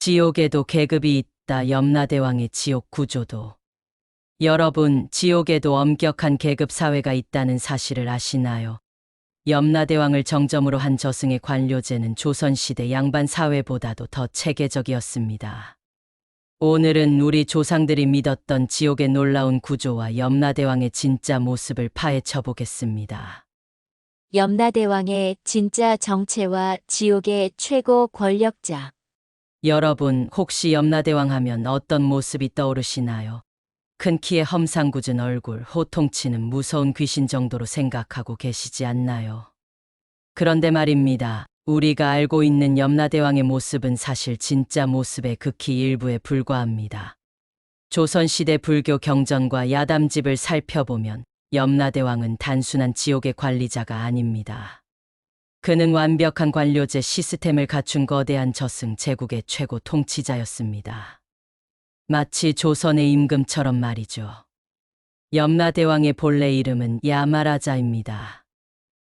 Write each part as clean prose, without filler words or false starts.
지옥에도 계급이 있다. 염라대왕의 지옥 구조도. 여러분, 지옥에도 엄격한 계급 사회가 있다는 사실을 아시나요? 염라대왕을 정점으로 한 저승의 관료제는 조선시대 양반 사회보다도 더 체계적이었습니다. 오늘은 우리 조상들이 믿었던 지옥의 놀라운 구조와 염라대왕의 진짜 모습을 파헤쳐 보겠습니다. 염라대왕의 진짜 정체와 지옥의 최고 권력자. 여러분, 혹시 염라대왕 하면 어떤 모습이 떠오르시나요? 큰 키에 험상궂은 얼굴, 호통치는 무서운 귀신 정도로 생각하고 계시지 않나요? 그런데 말입니다. 우리가 알고 있는 염라대왕의 모습은 사실 진짜 모습의 극히 일부에 불과합니다. 조선시대 불교 경전과 야담집을 살펴보면 염라대왕은 단순한 지옥의 관리자가 아닙니다. 그는 완벽한 관료제 시스템을 갖춘 거대한 저승 제국의 최고 통치자였습니다. 마치 조선의 임금처럼 말이죠. 염라대왕의 본래 이름은 야마라자입니다.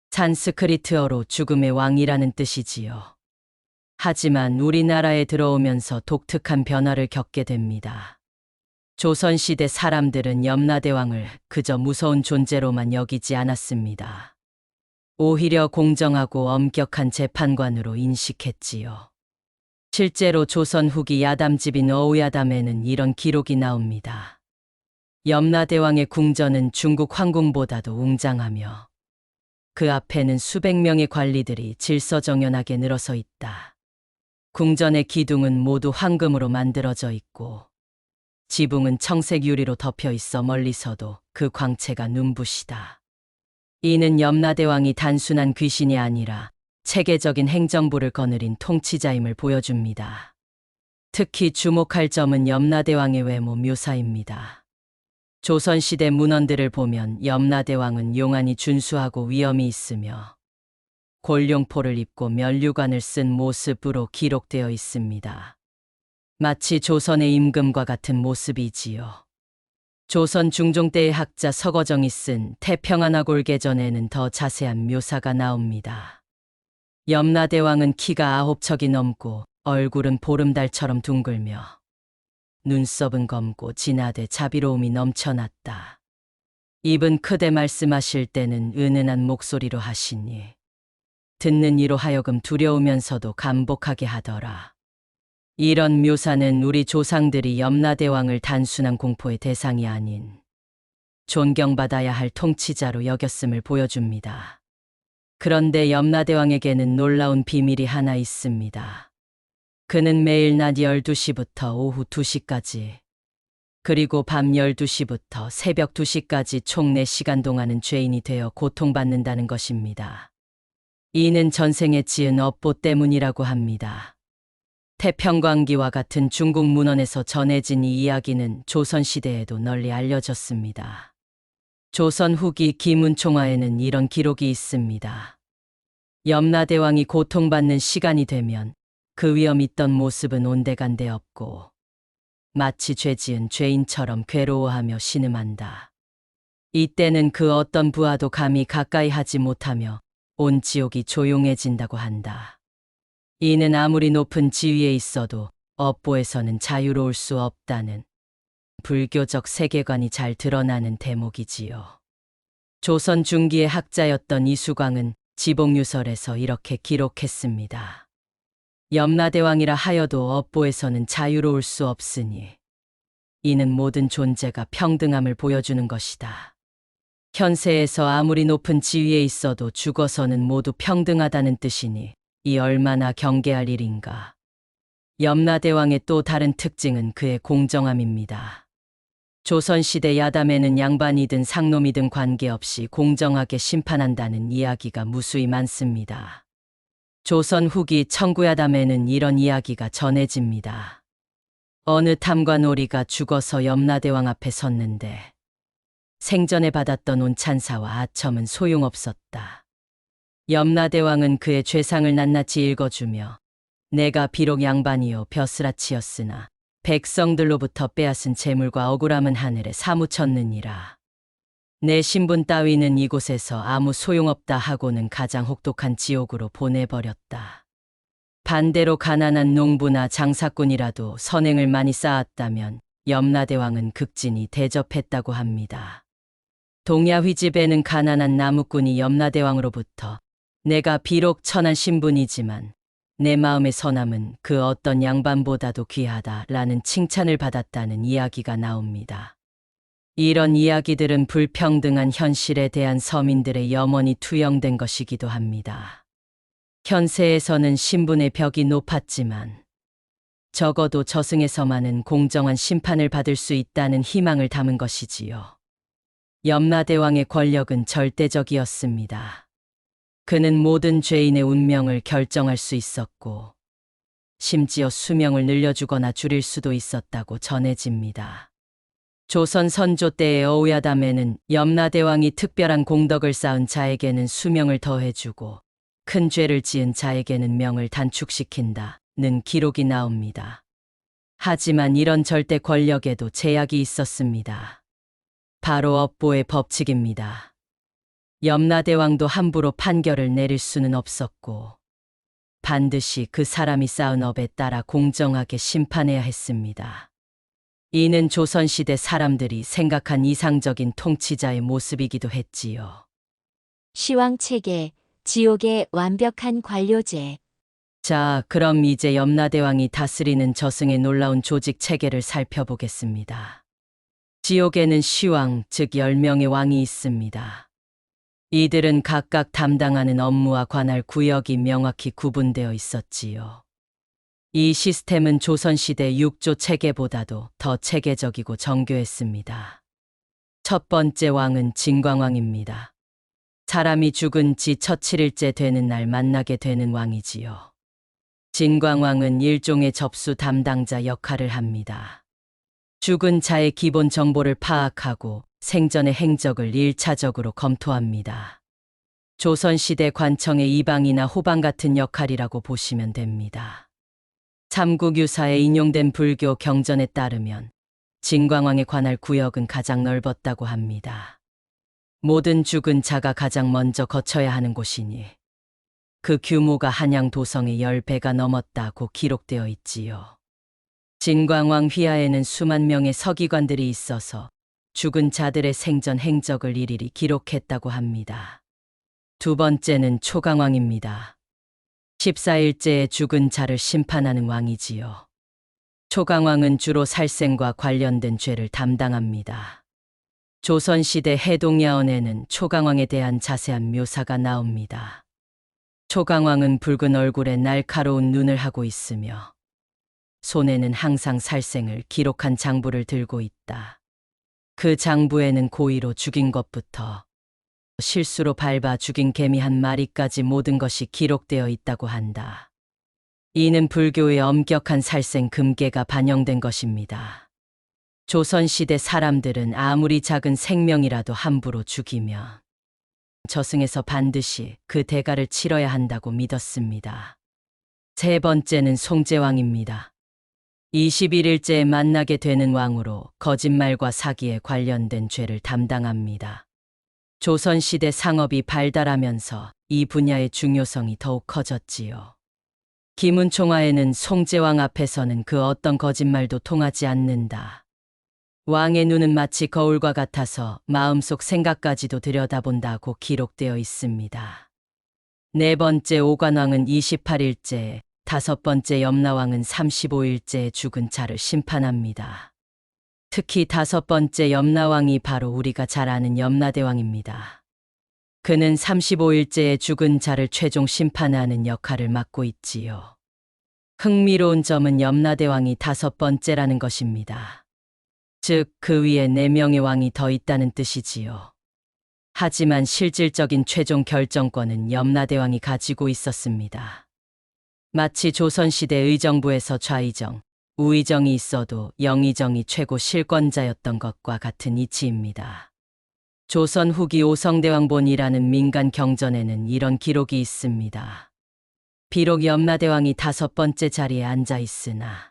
산스크리트어로 죽음의 왕이라는 뜻이지요. 하지만 우리나라에 들어오면서 독특한 변화를 겪게 됩니다. 조선시대 사람들은 염라대왕을 그저 무서운 존재로만 여기지 않았습니다. 오히려 공정하고 엄격한 재판관으로 인식했지요. 실제로 조선 후기 야담집인 어우야담에는 이런 기록이 나옵니다. 염라대왕의 궁전은 중국 황궁보다도 웅장하며 그 앞에는 수백 명의 관리들이 질서정연하게 늘어서 있다. 궁전의 기둥은 모두 황금으로 만들어져 있고 지붕은 청색 유리로 덮여 있어 멀리서도 그 광채가 눈부시다. 이는 염라대왕이 단순한 귀신이 아니라 체계적인 행정부를 거느린 통치자임을 보여줍니다. 특히 주목할 점은 염라대왕의 외모 묘사입니다. 조선시대 문헌들을 보면 염라대왕은 용안이 준수하고 위엄이 있으며 골룡포를 입고 면류관을 쓴 모습으로 기록되어 있습니다. 마치 조선의 임금과 같은 모습이지요. 조선 중종 때의 학자 서거정이 쓴 태평하나골개전에는 더 자세한 묘사가 나옵니다. 염라대왕은 키가 9척이 넘고 얼굴은 보름달처럼 둥글며 눈썹은 검고 진하되 자비로움이 넘쳐났다. 입은 크되 말씀하실 때는 은은한 목소리로 하시니 듣는 이로 하여금 두려우면서도 감복하게 하더라. 이런 묘사는 우리 조상들이 염라대왕을 단순한 공포의 대상이 아닌 존경받아야 할 통치자로 여겼음을 보여줍니다. 그런데 염라대왕에게는 놀라운 비밀이 하나 있습니다. 그는 매일 낮 12시부터 오후 2시까지 그리고 밤 12시부터 새벽 2시까지 총 4시간 동안은 죄인이 되어 고통받는다는 것입니다. 이는 전생에 지은 업보 때문이라고 합니다. 태평광기와 같은 중국 문헌에서 전해진 이 이야기는 조선시대에도 널리 알려졌습니다. 조선 후기 기문총화에는 이런 기록이 있습니다. 염라대왕이 고통받는 시간이 되면 그 위험 있던 모습은 온데간데 없고 마치 죄지은 죄인처럼 괴로워하며 신음한다. 이때는 그 어떤 부하도 감히 가까이 하지 못하며 온 지옥이 조용해진다고 한다. 이는 아무리 높은 지위에 있어도 업보에서는 자유로울 수 없다는 불교적 세계관이 잘 드러나는 대목이지요. 조선 중기의 학자였던 이수광은 지복유설에서 이렇게 기록했습니다. 염라대왕이라 하여도 업보에서는 자유로울 수 없으니 이는 모든 존재가 평등함을 보여주는 것이다. 현세에서 아무리 높은 지위에 있어도 죽어서는 모두 평등하다는 뜻이니 이 얼마나 경계할 일인가. 염라대왕의 또 다른 특징은 그의 공정함입니다. 조선시대 야담에는 양반이든 상놈이든 관계없이 공정하게 심판한다는 이야기가 무수히 많습니다. 조선 후기 청구야담에는 이런 이야기가 전해집니다. 어느 탐관오리가 죽어서 염라대왕 앞에 섰는데 생전에 받았던 온찬사와 아첨은 소용없었다. 염라대왕은 그의 죄상을 낱낱이 읽어주며 내가 비록 양반이요 벼슬아치였으나 백성들로부터 빼앗은 재물과 억울함은 하늘에 사무쳤느니라. 내 신분 따위는 이곳에서 아무 소용없다 하고는 가장 혹독한 지옥으로 보내버렸다. 반대로 가난한 농부나 장사꾼이라도 선행을 많이 쌓았다면 염라대왕은 극진히 대접했다고 합니다. 동야휘집에는 가난한 나무꾼이 염라대왕으로부터 내가 비록 천한 신분이지만 내 마음의 선함은 그 어떤 양반보다도 귀하다라는 칭찬을 받았다는 이야기가 나옵니다. 이런 이야기들은 불평등한 현실에 대한 서민들의 염원이 투영된 것이기도 합니다. 현세에서는 신분의 벽이 높았지만 적어도 저승에서만은 공정한 심판을 받을 수 있다는 희망을 담은 것이지요. 염라대왕의 권력은 절대적이었습니다. 그는 모든 죄인의 운명을 결정할 수 있었고 심지어 수명을 늘려주거나 줄일 수도 있었다고 전해집니다. 조선 선조 때의 어우야담에는 염라대왕이 특별한 공덕을 쌓은 자에게는 수명을 더해주고 큰 죄를 지은 자에게는 명을 단축시킨다는 기록이 나옵니다. 하지만 이런 절대 권력에도 제약이 있었습니다. 바로 업보의 법칙입니다. 염라대왕도 함부로 판결을 내릴 수는 없었고 반드시 그 사람이 쌓은 업에 따라 공정하게 심판해야 했습니다. 이는 조선시대 사람들이 생각한 이상적인 통치자의 모습이기도 했지요. 시왕체계, 지옥의 완벽한 관료제. 자, 그럼 이제 염라대왕이 다스리는 저승의 놀라운 조직 체계를 살펴보겠습니다. 지옥에는 시왕, 즉 10명의 왕이 있습니다. 이들은 각각 담당하는 업무와 관할 구역이 명확히 구분되어 있었지요. 이 시스템은 조선시대 6조 체계보다도 더 체계적이고 정교했습니다. 첫 번째 왕은 진광왕입니다. 사람이 죽은 지 첫 7일째 되는 날 만나게 되는 왕이지요. 진광왕은 일종의 접수 담당자 역할을 합니다. 죽은 자의 기본 정보를 파악하고 생전의 행적을 1차적으로 검토합니다. 조선시대 관청의 이방이나 호방 같은 역할이라고 보시면 됩니다. 삼국유사에 인용된 불교 경전에 따르면 진광왕의 관할 구역은 가장 넓었다고 합니다. 모든 죽은 자가 가장 먼저 거쳐야 하는 곳이니 그 규모가 한양 도성의 10배가 넘었다고 기록되어 있지요. 진광왕 휘하에는 수만 명의 서기관들이 있어서 죽은 자들의 생전 행적을 일일이 기록했다고 합니다. 두 번째는 초강왕입니다. 14일째에 죽은 자를 심판하는 왕이지요. 초강왕은 주로 살생과 관련된 죄를 담당합니다. 조선시대 해동야언에는 초강왕에 대한 자세한 묘사가 나옵니다. 초강왕은 붉은 얼굴에 날카로운 눈을 하고 있으며 손에는 항상 살생을 기록한 장부를 들고 있다. 그 장부에는 고의로 죽인 것부터 실수로 밟아 죽인 개미 한 마리까지 모든 것이 기록되어 있다고 한다. 이는 불교의 엄격한 살생 금계가 반영된 것입니다. 조선시대 사람들은 아무리 작은 생명이라도 함부로 죽이면 저승에서 반드시 그 대가를 치러야 한다고 믿었습니다. 세 번째는 송제왕입니다. 21일째에 만나게 되는 왕으로 거짓말과 사기에 관련된 죄를 담당합니다. 조선시대 상업이 발달하면서 이 분야의 중요성이 더욱 커졌지요. 기문총화에는 송제왕 앞에서는 그 어떤 거짓말도 통하지 않는다. 왕의 눈은 마치 거울과 같아서 마음속 생각까지도 들여다본다고 기록되어 있습니다. 네 번째 오관왕은 28일째에, 다섯 번째 염라왕은 35일째에 죽은 자를 심판합니다. 특히 다섯 번째 염라왕이 바로 우리가 잘 아는 염라대왕입니다. 그는 35일째에 죽은 자를 최종 심판하는 역할을 맡고 있지요. 흥미로운 점은 염라대왕이 다섯 번째라는 것입니다. 즉, 그 위에 4명의 왕이 더 있다는 뜻이지요. 하지만 실질적인 최종 결정권은 염라대왕이 가지고 있었습니다. 마치 조선시대 의정부에서 좌의정, 우의정이 있어도 영의정이 최고 실권자였던 것과 같은 이치입니다. 조선 후기 오성대왕본이라는 민간 경전에는 이런 기록이 있습니다. 비록 염라대왕이 다섯 번째 자리에 앉아 있으나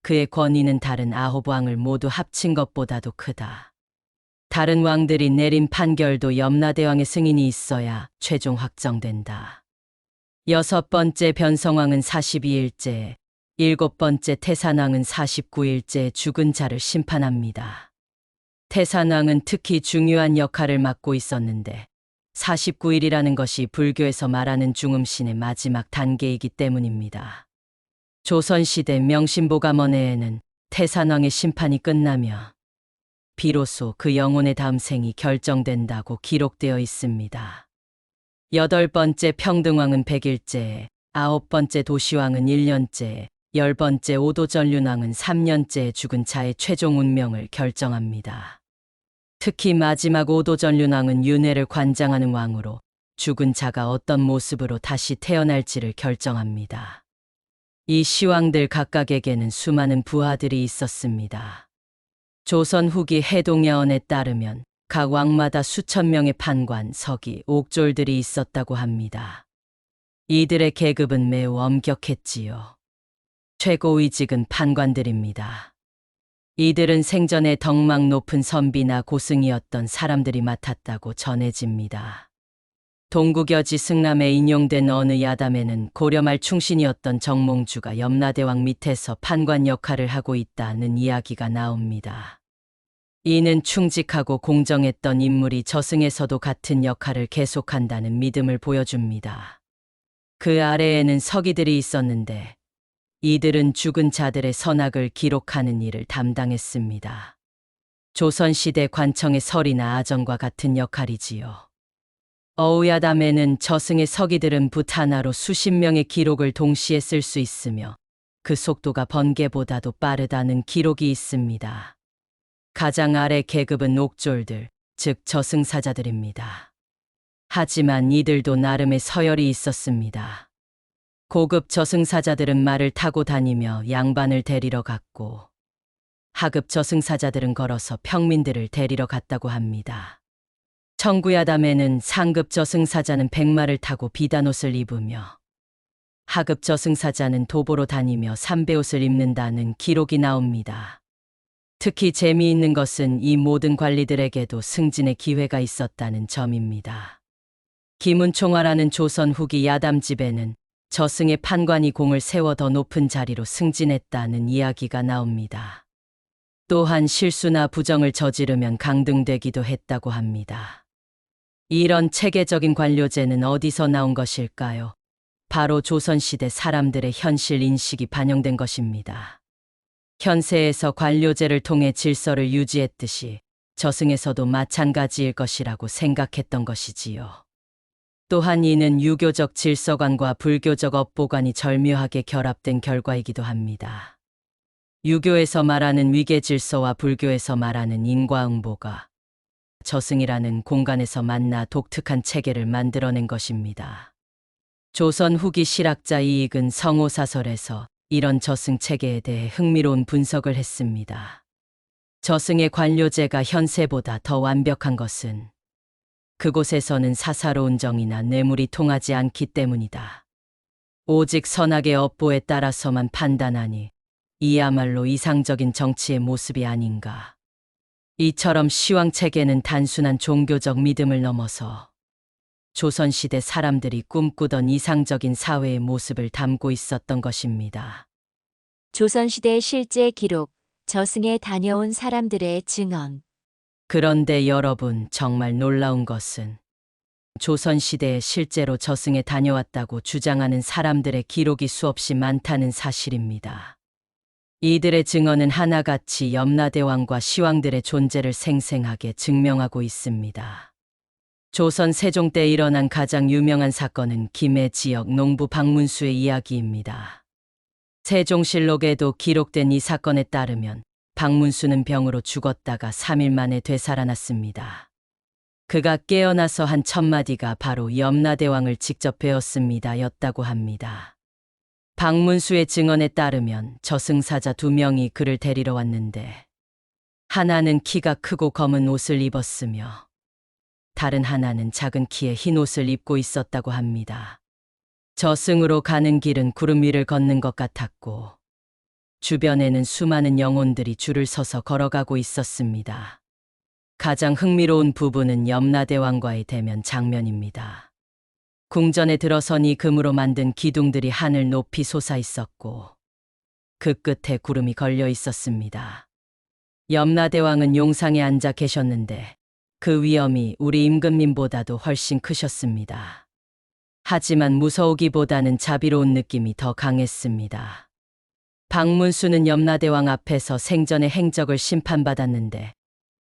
그의 권위는 다른 9왕을 모두 합친 것보다도 크다. 다른 왕들이 내린 판결도 염라대왕의 승인이 있어야 최종 확정된다. 6번째 변성왕은 42일째, 7번째 태산왕은 49일째 죽은 자를 심판합니다. 태산왕은 특히 중요한 역할을 맡고 있었는데 49일이라는 것이 불교에서 말하는 중음신의 마지막 단계이기 때문입니다. 조선시대 명심보감원에는 태산왕의 심판이 끝나며 비로소 그 영혼의 다음 생이 결정된다고 기록되어 있습니다. 8번째 평등왕은 100일째, 9번째 도시왕은 1년째, 10번째 오도전륜왕은 3년째 죽은 자의 최종 운명을 결정합니다. 특히 마지막 오도전륜왕은 윤회를 관장하는 왕으로 죽은 자가 어떤 모습으로 다시 태어날지를 결정합니다. 이 시왕들 각각에게는 수많은 부하들이 있었습니다. 조선 후기 해동야언에 따르면 각 왕마다 수천 명의 판관, 서기, 옥졸들이 있었다고 합니다. 이들의 계급은 매우 엄격했지요. 최고위직은 판관들입니다. 이들은 생전에 덕망 높은 선비나 고승이었던 사람들이 맡았다고 전해집니다. 동국여지 승람에 인용된 어느 야담에는 고려말 충신이었던 정몽주가 염라대왕 밑에서 판관 역할을 하고 있다는 이야기가 나옵니다. 이는 충직하고 공정했던 인물이 저승에서도 같은 역할을 계속한다는 믿음을 보여줍니다. 그 아래에는 서기들이 있었는데 이들은 죽은 자들의 선악을 기록하는 일을 담당했습니다. 조선시대 관청의 설이나 아정과 같은 역할이지요. 어우야담에는 저승의 서기들은 붓 하나로 수십 명의 기록을 동시에 쓸 수 있으며 그 속도가 번개보다도 빠르다는 기록이 있습니다. 가장 아래 계급은 옥졸들, 즉 저승사자들입니다. 하지만 이들도 나름의 서열이 있었습니다. 고급 저승사자들은 말을 타고 다니며 양반을 데리러 갔고 하급 저승사자들은 걸어서 평민들을 데리러 갔다고 합니다. 청구야담에는 상급 저승사자는 백마를 타고 비단옷을 입으며 하급 저승사자는 도보로 다니며 삼배옷을 입는다는 기록이 나옵니다. 특히 재미있는 것은 이 모든 관리들에게도 승진의 기회가 있었다는 점입니다. 기문총화라는 조선 후기 야담집에는 저승의 판관이 공을 세워 더 높은 자리로 승진했다는 이야기가 나옵니다. 또한 실수나 부정을 저지르면 강등되기도 했다고 합니다. 이런 체계적인 관료제는 어디서 나온 것일까요? 바로 조선시대 사람들의 현실 인식이 반영된 것입니다. 현세에서 관료제를 통해 질서를 유지했듯이 저승에서도 마찬가지일 것이라고 생각했던 것이지요. 또한 이는 유교적 질서관과 불교적 업보관이 절묘하게 결합된 결과이기도 합니다. 유교에서 말하는 위계질서와 불교에서 말하는 인과응보가 저승이라는 공간에서 만나 독특한 체계를 만들어낸 것입니다. 조선 후기 실학자 이익은 성호사설에서 이런 저승 체계에 대해 흥미로운 분석을 했습니다. 저승의 관료제가 현세보다 더 완벽한 것은 그곳에서는 사사로운 정이나 뇌물이 통하지 않기 때문이다. 오직 선악의 업보에 따라서만 판단하니 이야말로 이상적인 정치의 모습이 아닌가. 이처럼 시황체계는 단순한 종교적 믿음을 넘어서 조선시대 사람들이 꿈꾸던 이상적인 사회의 모습을 담고 있었던 것입니다. 조선시대 실제 기록, 저승에 다녀온 사람들의 증언. 그런데 여러분, 정말 놀라운 것은 조선시대에 실제로 저승에 다녀왔다고 주장하는 사람들의 기록이 수없이 많다는 사실입니다. 이들의 증언은 하나같이 염라대왕과 시왕들의 존재를 생생하게 증명하고 있습니다. 조선 세종 때 일어난 가장 유명한 사건은 김해 지역 농부 박문수의 이야기입니다. 세종실록에도 기록된 이 사건에 따르면 박문수는 병으로 죽었다가 3일 만에 되살아났습니다. 그가 깨어나서 한 첫마디가 바로 염라대왕을 직접 뵈었습니다 였다고 합니다. 박문수의 증언에 따르면 저승사자 2명이 그를 데리러 왔는데 하나는 키가 크고 검은 옷을 입었으며 다른 하나는 작은 키에 흰 옷을 입고 있었다고 합니다. 저승으로 가는 길은 구름 위를 걷는 것 같았고 주변에는 수많은 영혼들이 줄을 서서 걸어가고 있었습니다. 가장 흥미로운 부분은 염라대왕과의 대면 장면입니다. 궁전에 들어서니 금으로 만든 기둥들이 하늘 높이 솟아 있었고 그 끝에 구름이 걸려 있었습니다. 염라대왕은 용상에 앉아 계셨는데 그 위엄이 우리 임금님보다도 훨씬 크셨습니다. 하지만 무서우기보다는 자비로운 느낌이 더 강했습니다. 박문수는 염라대왕 앞에서 생전의 행적을 심판받았는데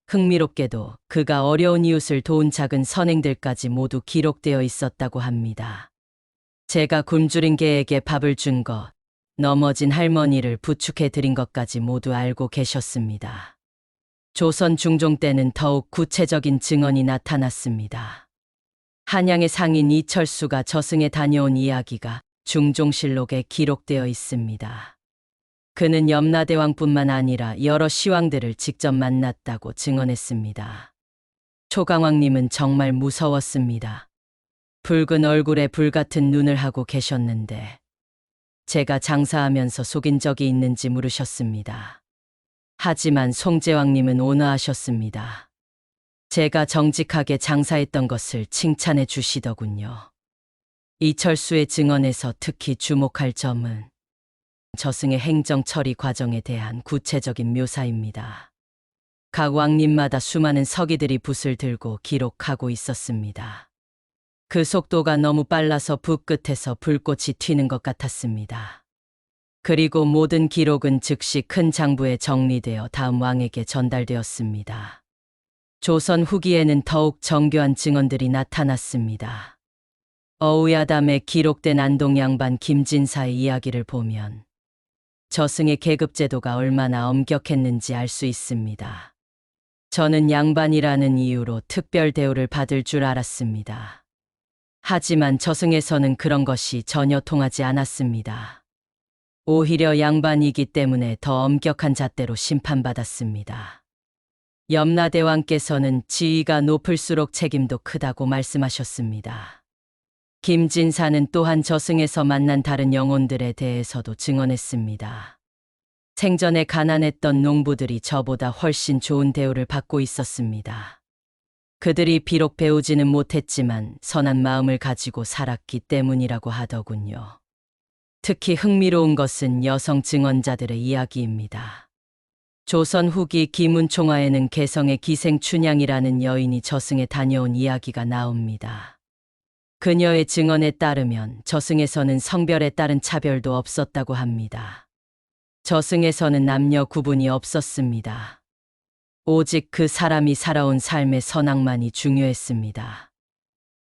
흥미롭게도 그가 어려운 이웃을 도운 작은 선행들까지 모두 기록되어 있었다고 합니다. 제가 굶주린 개에게 밥을 준 것, 넘어진 할머니를 부축해 드린 것까지 모두 알고 계셨습니다. 조선 중종 때는 더욱 구체적인 증언이 나타났습니다. 한양의 상인 이철수가 저승에 다녀온 이야기가 중종실록에 기록되어 있습니다. 그는 염라대왕뿐만 아니라 여러 시왕들을 직접 만났다고 증언했습니다. 초강왕님은 정말 무서웠습니다. 붉은 얼굴에 불같은 눈을 하고 계셨는데 제가 장사하면서 속인 적이 있는지 물으셨습니다. 하지만 송제왕님은 온화하셨습니다. 제가 정직하게 장사했던 것을 칭찬해 주시더군요. 이철수의 증언에서 특히 주목할 점은 저승의 행정 처리 과정에 대한 구체적인 묘사입니다. 각 왕님마다 수많은 서기들이 붓을 들고 기록하고 있었습니다. 그 속도가 너무 빨라서 붓 끝에서 불꽃이 튀는 것 같았습니다. 그리고 모든 기록은 즉시 큰 장부에 정리되어 다음 왕에게 전달되었습니다. 조선 후기에는 더욱 정교한 증언들이 나타났습니다. 어우야담에 기록된 안동 양반 김진사의 이야기를 보면 저승의 계급제도가 얼마나 엄격했는지 알 수 있습니다. 저는 양반이라는 이유로 특별 대우를 받을 줄 알았습니다. 하지만 저승에서는 그런 것이 전혀 통하지 않았습니다. 오히려 양반이기 때문에 더 엄격한 잣대로 심판받았습니다. 염라대왕께서는 지위가 높을수록 책임도 크다고 말씀하셨습니다. 김진사는 또한 저승에서 만난 다른 영혼들에 대해서도 증언했습니다. 생전에 가난했던 농부들이 저보다 훨씬 좋은 대우를 받고 있었습니다. 그들이 비록 배우지는 못했지만 선한 마음을 가지고 살았기 때문이라고 하더군요. 특히 흥미로운 것은 여성 증언자들의 이야기입니다. 조선 후기 기문총화에는 개성의 기생춘향이라는 여인이 저승에 다녀온 이야기가 나옵니다. 그녀의 증언에 따르면 저승에서는 성별에 따른 차별도 없었다고 합니다. 저승에서는 남녀 구분이 없었습니다. 오직 그 사람이 살아온 삶의 선악만이 중요했습니다.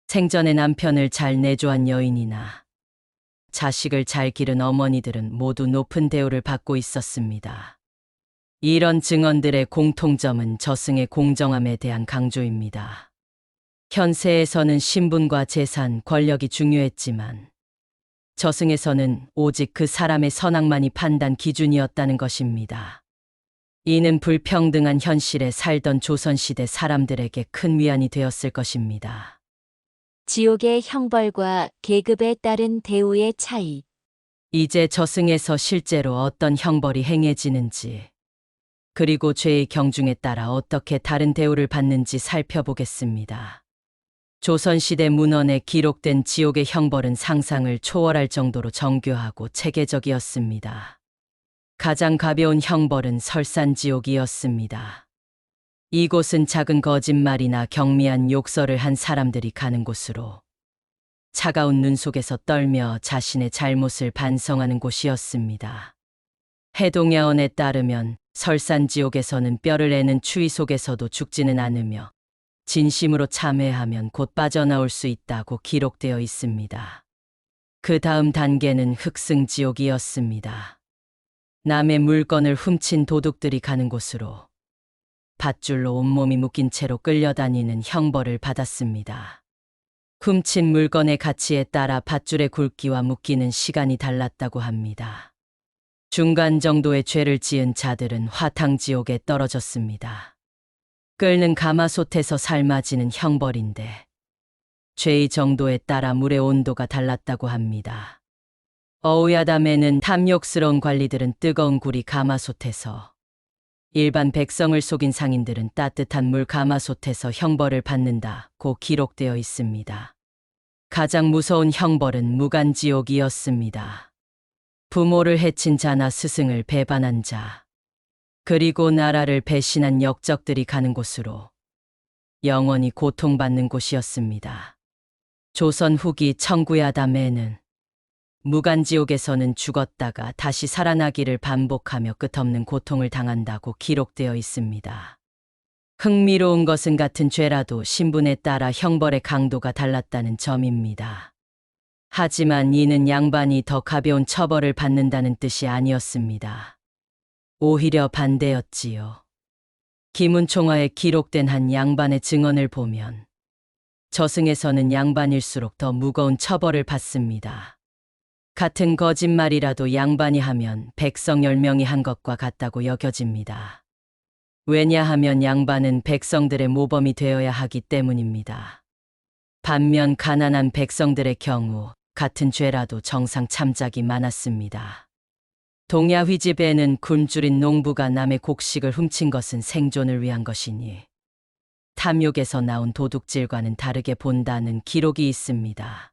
생전에 남편을 잘 내조한 여인이나 자식을 잘 기른 어머니들은 모두 높은 대우를 받고 있었습니다. 이런 증언들의 공통점은 저승의 공정함에 대한 강조입니다. 현세에서는 신분과 재산, 권력이 중요했지만 저승에서는 오직 그 사람의 선악만이 판단 기준이었다는 것입니다. 이는 불평등한 현실에 살던 조선시대 사람들에게 큰 위안이 되었을 것입니다. 지옥의 형벌과 계급에 따른 대우의 차이. 이제 저승에서 실제로 어떤 형벌이 행해지는지, 그리고 죄의 경중에 따라 어떻게 다른 대우를 받는지 살펴보겠습니다. 조선시대 문헌에 기록된 지옥의 형벌은 상상을 초월할 정도로 정교하고 체계적이었습니다. 가장 가벼운 형벌은 설산지옥이었습니다. 이곳은 작은 거짓말이나 경미한 욕설을 한 사람들이 가는 곳으로 차가운 눈 속에서 떨며 자신의 잘못을 반성하는 곳이었습니다. 해동야언에 따르면 설산지옥에서는 뼈를 내는 추위 속에서도 죽지는 않으며 진심으로 참회하면 곧 빠져나올 수 있다고 기록되어 있습니다. 그 다음 단계는 흑승지옥이었습니다. 남의 물건을 훔친 도둑들이 가는 곳으로 밧줄로 온몸이 묶인 채로 끌려다니는 형벌을 받았습니다. 훔친 물건의 가치에 따라 밧줄의 굵기와 묶이는 시간이 달랐다고 합니다. 중간 정도의 죄를 지은 자들은 화탕지옥에 떨어졌습니다. 끓는 가마솥에서 삶아지는 형벌인데 죄의 정도에 따라 물의 온도가 달랐다고 합니다. 어우야담에는 탐욕스러운 관리들은 뜨거운 구리 가마솥에서, 일반 백성을 속인 상인들은 따뜻한 물 가마솥에서 형벌을 받는다고 기록되어 있습니다. 가장 무서운 형벌은 무간지옥이었습니다. 부모를 해친 자나 스승을 배반한 자, 그리고 나라를 배신한 역적들이 가는 곳으로 영원히 고통받는 곳이었습니다. 조선 후기 청구야담에는 무간지옥에서는 죽었다가 다시 살아나기를 반복하며 끝없는 고통을 당한다고 기록되어 있습니다. 흥미로운 것은 같은 죄라도 신분에 따라 형벌의 강도가 달랐다는 점입니다. 하지만 이는 양반이 더 가벼운 처벌을 받는다는 뜻이 아니었습니다. 오히려 반대였지요. 기문총화에 기록된 한 양반의 증언을 보면 저승에서는 양반일수록 더 무거운 처벌을 받습니다. 같은 거짓말이라도 양반이 하면 백성 10명이 한 것과 같다고 여겨집니다. 왜냐하면 양반은 백성들의 모범이 되어야 하기 때문입니다. 반면 가난한 백성들의 경우 같은 죄라도 정상 참작이 많았습니다. 동야 휘집에는 굶주린 농부가 남의 곡식을 훔친 것은 생존을 위한 것이니 탐욕에서 나온 도둑질과는 다르게 본다는 기록이 있습니다.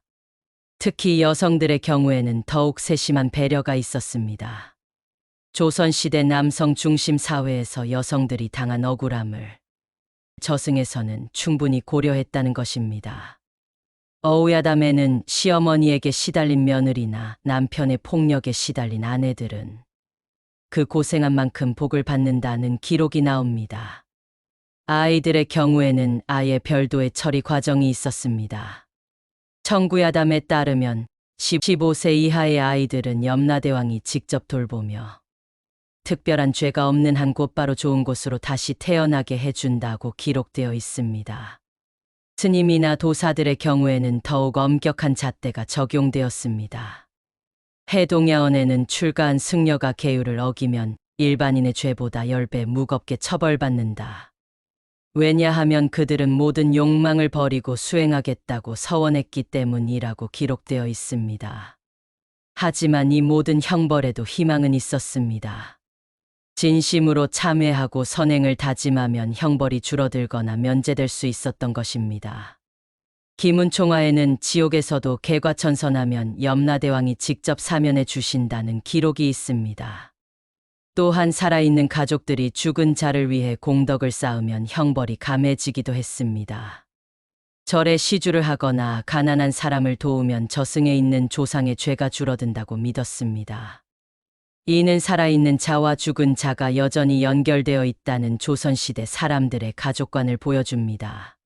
특히 여성들의 경우에는 더욱 세심한 배려가 있었습니다. 조선시대 남성 중심 사회에서 여성들이 당한 억울함을 저승에서는 충분히 고려했다는 것입니다. 어우야담에는 시어머니에게 시달린 며느리나 남편의 폭력에 시달린 아내들은 그 고생한 만큼 복을 받는다는 기록이 나옵니다. 아이들의 경우에는 아예 별도의 처리 과정이 있었습니다. 청구야담에 따르면 15세 이하의 아이들은 염라대왕이 직접 돌보며 특별한 죄가 없는 한 곧바로 좋은 곳으로 다시 태어나게 해준다고 기록되어 있습니다. 스님이나 도사들의 경우에는 더욱 엄격한 잣대가 적용되었습니다. 해동야언에는 출가한 승려가 계율을 어기면 일반인의 죄보다 10배 무겁게 처벌받는다. 왜냐하면 그들은 모든 욕망을 버리고 수행하겠다고 서원했기 때문이라고 기록되어 있습니다. 하지만 이 모든 형벌에도 희망은 있었습니다. 진심으로 참회하고 선행을 다짐하면 형벌이 줄어들거나 면제될 수 있었던 것입니다. 기문총화에는 지옥에서도 개과천선하면 염라대왕이 직접 사면해 주신다는 기록이 있습니다. 또한 살아있는 가족들이 죽은 자를 위해 공덕을 쌓으면 형벌이 감해지기도 했습니다. 절에 시주를 하거나 가난한 사람을 도우면 저승에 있는 조상의 죄가 줄어든다고 믿었습니다. 이는 살아있는 자와 죽은 자가 여전히 연결되어 있다는 조선시대 사람들의 가족관을 보여줍니다.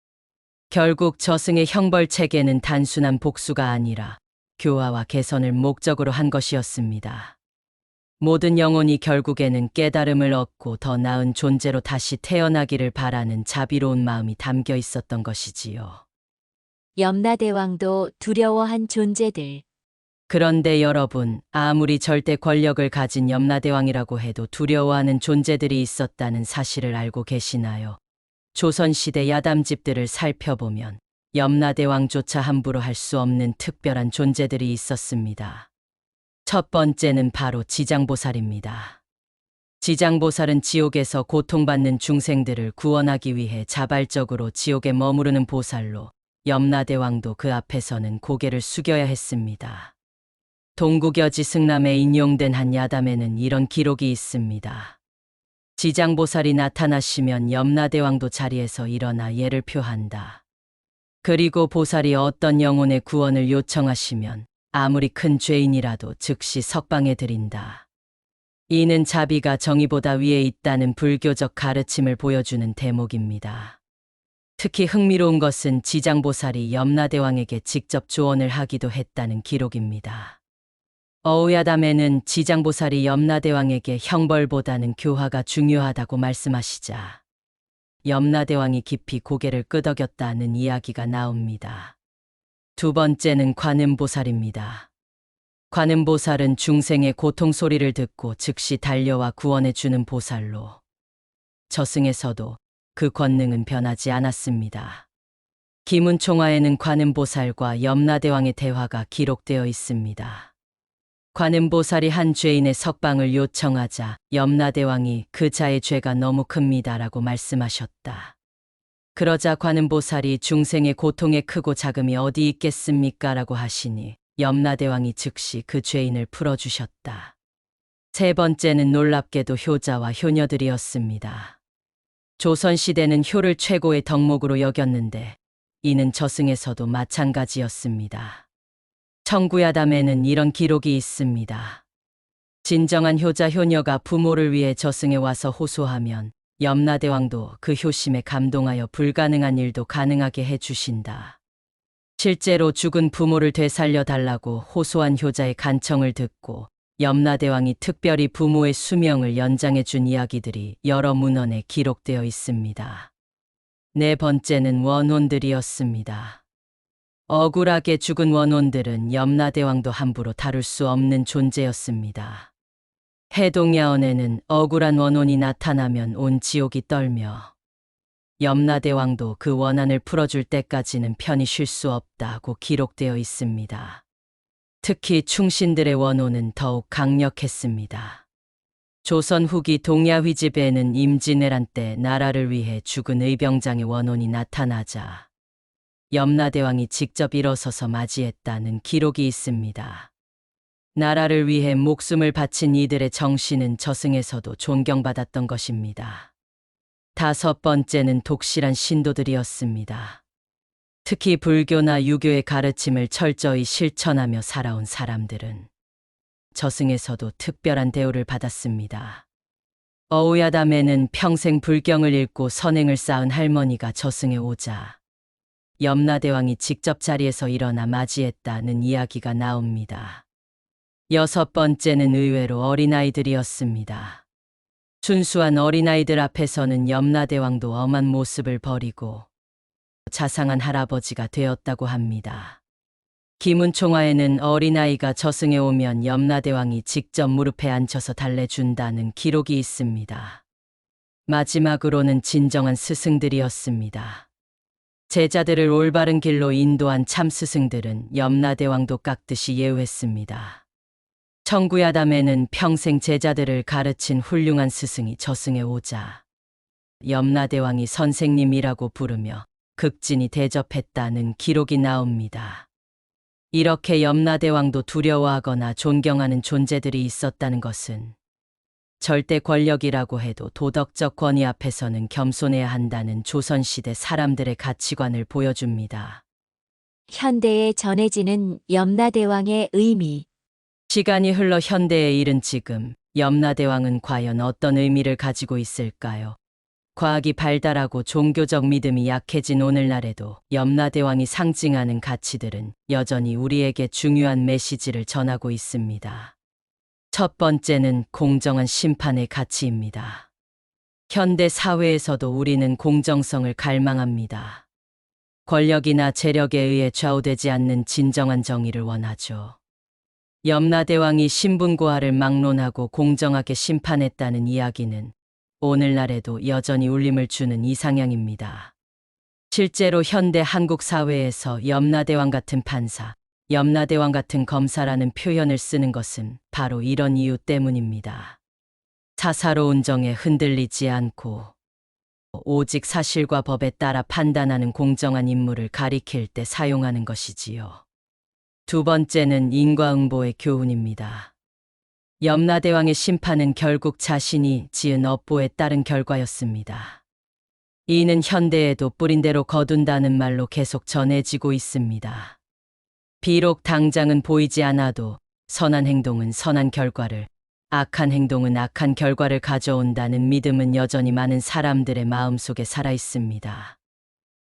결국 저승의 형벌 체계는 단순한 복수가 아니라 교화와 개선을 목적으로 한 것이었습니다. 모든 영혼이 결국에는 깨달음을 얻고 더 나은 존재로 다시 태어나기를 바라는 자비로운 마음이 담겨 있었던 것이지요. 염라대왕도 두려워한 존재들. 그런데 여러분, 아무리 절대 권력을 가진 염라대왕이라고 해도 두려워하는 존재들이 있었다는 사실을 알고 계시나요? 조선시대 야담집들을 살펴보면 염라대왕조차 함부로 할 수 없는 특별한 존재들이 있었습니다. 첫 번째는 바로 지장보살입니다. 지장보살은 지옥에서 고통받는 중생들을 구원하기 위해 자발적으로 지옥에 머무르는 보살로 염라대왕도 그 앞에서는 고개를 숙여야 했습니다. 동국여지 승남에 인용된 한 야담에는 이런 기록이 있습니다. 지장보살이 나타나시면 염라대왕도 자리에서 일어나 예를 표한다. 그리고 보살이 어떤 영혼의 구원을 요청하시면 아무리 큰 죄인이라도 즉시 석방해 드린다. 이는 자비가 정의보다 위에 있다는 불교적 가르침을 보여주는 대목입니다. 특히 흥미로운 것은 지장보살이 염라대왕에게 직접 조언을 하기도 했다는 기록입니다. 어우야담에는 지장보살이 염라대왕에게 형벌보다는 교화가 중요하다고 말씀하시자 염라대왕이 깊이 고개를 끄덕였다는 이야기가 나옵니다. 두 번째는 관음보살입니다. 관음보살은 중생의 고통 소리를 듣고 즉시 달려와 구원해 주는 보살로 저승에서도 그 권능은 변하지 않았습니다. 기문총화에는 관음보살과 염라대왕의 대화가 기록되어 있습니다. 관음보살이 한 죄인의 석방을 요청하자 염라대왕이 그 자의 죄가 너무 큽니다라고 말씀하셨다. 그러자 관음보살이 중생의 고통의 크고 작음이 어디 있겠습니까? 라고 하시니 염라대왕이 즉시 그 죄인을 풀어주셨다. 세 번째는 놀랍게도 효자와 효녀들이었습니다. 조선시대는 효를 최고의 덕목으로 여겼는데 이는 저승에서도 마찬가지였습니다. 청구야담에는 이런 기록이 있습니다. 진정한 효자 효녀가 부모를 위해 저승에 와서 호소하면 염라대왕도 그 효심에 감동하여 불가능한 일도 가능하게 해주신다. 실제로 죽은 부모를 되살려 달라고 호소한 효자의 간청을 듣고 염라대왕이 특별히 부모의 수명을 연장해 준 이야기들이 여러 문헌에 기록되어 있습니다. 네 번째는 원혼들이었습니다. 억울하게 죽은 원혼들은 염라대왕도 함부로 다룰 수 없는 존재였습니다. 해동야언에는 억울한 원혼이 나타나면 온 지옥이 떨며 염라대왕도 그 원한을 풀어줄 때까지는 편히 쉴 수 없다고 기록되어 있습니다. 특히 충신들의 원혼은 더욱 강력했습니다. 조선 후기 동야휘집에는 임진왜란 때 나라를 위해 죽은 의병장의 원혼이 나타나자 염라대왕이 직접 일어서서 맞이했다는 기록이 있습니다. 나라를 위해 목숨을 바친 이들의 정신은 저승에서도 존경받았던 것입니다. 다섯 번째는 독실한 신도들이었습니다. 특히 불교나 유교의 가르침을 철저히 실천하며 살아온 사람들은 저승에서도 특별한 대우를 받았습니다. 어우야담에는 평생 불경을 읽고 선행을 쌓은 할머니가 저승에 오자 염라대왕이 직접 자리에서 일어나 맞이했다는 이야기가 나옵니다. 여섯 번째는 의외로 어린아이들이었습니다. 순수한 어린아이들 앞에서는 염라대왕도 엄한 모습을 버리고 자상한 할아버지가 되었다고 합니다. 기문총화에는 어린아이가 저승에 오면 염라대왕이 직접 무릎에 앉혀서 달래준다는 기록이 있습니다. 마지막으로는 진정한 스승들이었습니다. 제자들을 올바른 길로 인도한 참 스승들은 염라대왕도 깎듯이 예우했습니다. 청구야담에는 평생 제자들을 가르친 훌륭한 스승이 저승에 오자 염라대왕이 선생님이라고 부르며 극진히 대접했다는 기록이 나옵니다. 이렇게 염라대왕도 두려워하거나 존경하는 존재들이 있었다는 것은 절대 권력이라고 해도 도덕적 권위 앞에서는 겸손해야 한다는 조선시대 사람들의 가치관을 보여줍니다. 현대에 전해지는 염라대왕의 의미. 시간이 흘러 현대에 이른 지금 염라대왕은 과연 어떤 의미를 가지고 있을까요? 과학이 발달하고 종교적 믿음이 약해진 오늘날에도 염라대왕이 상징하는 가치들은 여전히 우리에게 중요한 메시지를 전하고 있습니다. 첫 번째는 공정한 심판의 가치입니다. 현대 사회에서도 우리는 공정성을 갈망합니다. 권력이나 재력에 의해 좌우되지 않는 진정한 정의를 원하죠. 염라대왕이 신분고하를 막론하고 공정하게 심판했다는 이야기는 오늘날에도 여전히 울림을 주는 이상향입니다. 실제로 현대 한국 사회에서 염라대왕 같은 판사, 염라대왕 같은 검사라는 표현을 쓰는 것은 바로 이런 이유 때문입니다. 사사로운 정에 흔들리지 않고 오직 사실과 법에 따라 판단하는 공정한 인물을 가리킬 때 사용하는 것이지요. 두 번째는 인과응보의 교훈입니다. 염라대왕의 심판은 결국 자신이 지은 업보에 따른 결과였습니다. 이는 현대에도 뿌린 대로 거둔다는 말로 계속 전해지고 있습니다. 비록 당장은 보이지 않아도 선한 행동은 선한 결과를, 악한 행동은 악한 결과를 가져온다는 믿음은 여전히 많은 사람들의 마음속에 살아 있습니다.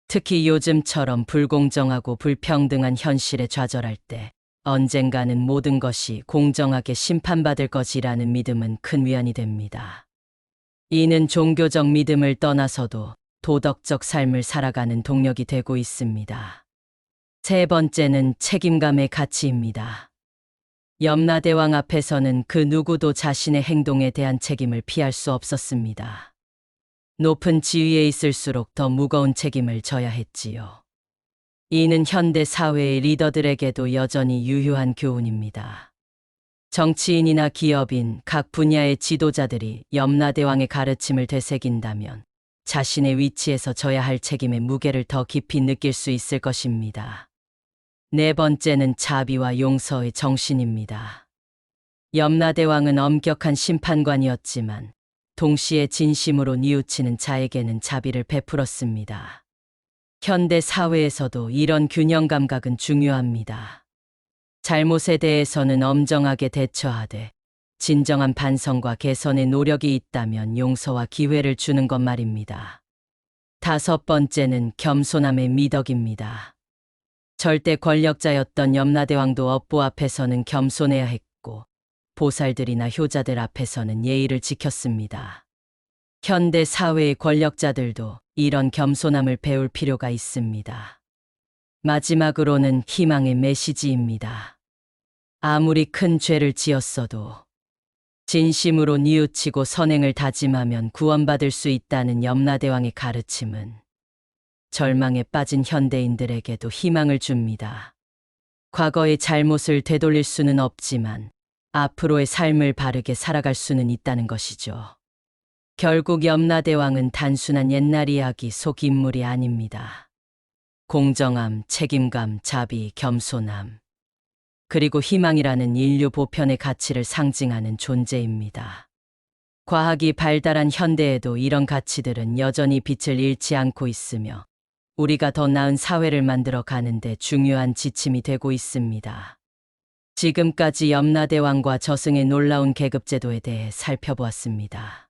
특히 요즘처럼 불공정하고 불평등한 현실에 좌절할 때 언젠가는 모든 것이 공정하게 심판받을 것이라는 믿음은 큰 위안이 됩니다. 이는 종교적 믿음을 떠나서도 도덕적 삶을 살아가는 동력이 되고 있습니다. 세 번째는 책임감의 가치입니다. 염라대왕 앞에서는 그 누구도 자신의 행동에 대한 책임을 피할 수 없었습니다. 높은 지위에 있을수록 더 무거운 책임을 져야 했지요. 이는 현대 사회의 리더들에게도 여전히 유효한 교훈입니다. 정치인이나 기업인, 각 분야의 지도자들이 염라대왕의 가르침을 되새긴다면 자신의 위치에서 져야 할 책임의 무게를 더 깊이 느낄 수 있을 것입니다. 네 번째는 자비와 용서의 정신입니다. 염라대왕은 엄격한 심판관이었지만 동시에 진심으로 뉘우치는 자에게는 자비를 베풀었습니다. 현대 사회에서도 이런 균형 감각은 중요합니다. 잘못에 대해서는 엄정하게 대처하되 진정한 반성과 개선의 노력이 있다면 용서와 기회를 주는 것 말입니다. 다섯 번째는 겸손함의 미덕입니다. 절대 권력자였던 염라대왕도 업보 앞에서는 겸손해야 했고 보살들이나 효자들 앞에서는 예의를 지켰습니다. 현대 사회의 권력자들도 이런 겸손함을 배울 필요가 있습니다. 마지막으로는 희망의 메시지입니다. 아무리 큰 죄를 지었어도 진심으로 뉘우치고 선행을 다짐하면 구원받을 수 있다는 염라대왕의 가르침은 절망에 빠진 현대인들에게도 희망을 줍니다. 과거의 잘못을 되돌릴 수는 없지만 앞으로의 삶을 바르게 살아갈 수는 있다는 것이죠. 결국 염라대왕은 단순한 옛날 이야기 속 인물이 아닙니다. 공정함, 책임감, 자비, 겸손함, 그리고 희망이라는 인류 보편의 가치를 상징하는 존재입니다. 과학이 발달한 현대에도 이런 가치들은 여전히 빛을 잃지 않고 있으며 우리가 더 나은 사회를 만들어 가는데 중요한 지침이 되고 있습니다. 지금까지 염라대왕과 저승의 놀라운 계급제도에 대해 살펴보았습니다.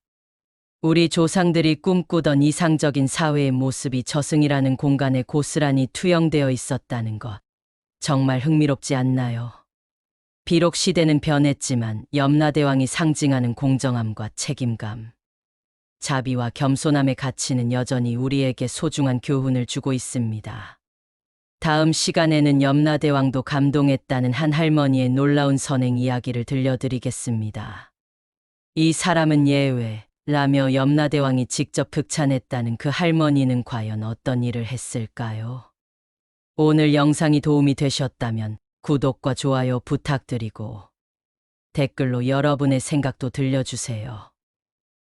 우리 조상들이 꿈꾸던 이상적인 사회의 모습이 저승이라는 공간에 고스란히 투영되어 있었다는 것, 정말 흥미롭지 않나요? 비록 시대는 변했지만 염라대왕이 상징하는 공정함과 책임감, 자비와 겸손함의 가치는 여전히 우리에게 소중한 교훈을 주고 있습니다. 다음 시간에는 염라대왕도 감동했다는 한 할머니의 놀라운 선행 이야기를 들려드리겠습니다. 이 사람은 예외라며 염라대왕이 직접 극찬했다는 그 할머니는 과연 어떤 일을 했을까요? 오늘 영상이 도움이 되셨다면 구독과 좋아요 부탁드리고 댓글로 여러분의 생각도 들려주세요.